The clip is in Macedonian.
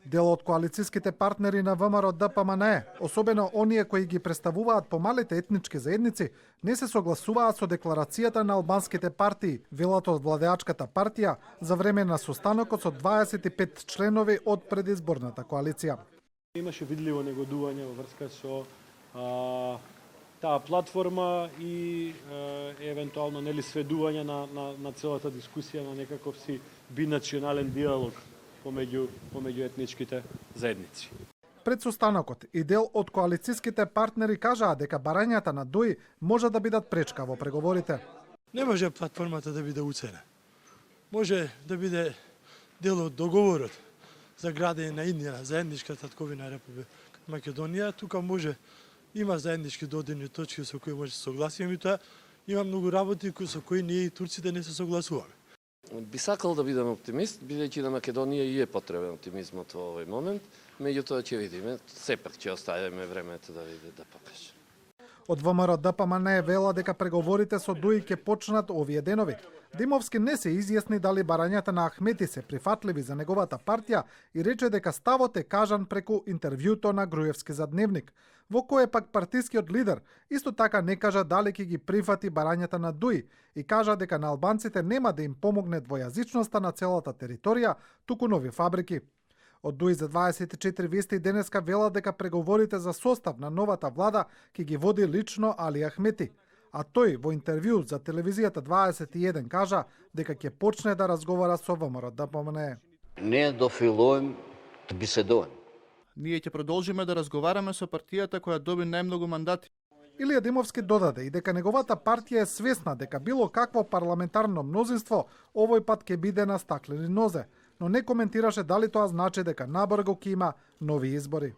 Дел од коалицијските партнери на ВМРО ДПМНЕ, особено оние кои ги представуваат помалите етнички заедници, не се согласуваат со декларацијата на албанските партии, велат од владеачката партија, за време на состанокот со 25 членови од предизборната коалиција. Имаше видливо негодување во врска со таа платформа и евентуално сведување на целата дискусија на некаков си бинационален диалог помеѓу етничките заедници. Пред состанокот и дел од коалицијските партнери кажаа дека барањата на ДОИ може да бидат пречка во преговорите. Не може платформата да биде уцена. Може да биде дел од договорот за градење на иднина заедничка татковина Република Македонија. Тука може има заеднички додирни точки со кои може да се согласиме, меѓутоа има многу работи со кои ние и турците не се согласуваме. Би сакал да бидам оптимист, бидејќи на Македонија и е потребен оптимизмот во овој момент, меѓутоа ќе видиме, сепак ќе оставиме времето да види да покаже. Од ВМРО ДПМНЕ вела дека преговорите со ДОИ ќе почнат овие денови. Димовски не се изјасни дали барањата на Ахмети се прифатливи за неговата партија и рече дека ставот е кажан преку интервјуто на Груевски за Дневник, во кое пак партискиот лидер исто така не кажа дали ќе ги прифати барањата на ДОИ и кажа дека на албанците нема да им помогне двојазичноста на целата територија, туку нови фабрики. Од ДОИ за 24 вести денеска вела дека преговорите за состав на новата влада ќе ги води лично Али Ахмети, а тој во интервју за телевизијата 21 кажа дека ќе почне да разговара со ВМРО ДПМНЕ. Не дофилоем да биседуваме. Ние ќе продолжиме да разговараме со партијата која доби најмногу мандати. Илија Димовски додаде и дека неговата партија е свесна дека било какво парламентарно мнозинство овој пат ќе биде на стаклени нозе, но не коментираше дали тоа значи дека набрзо ќе има нови избори.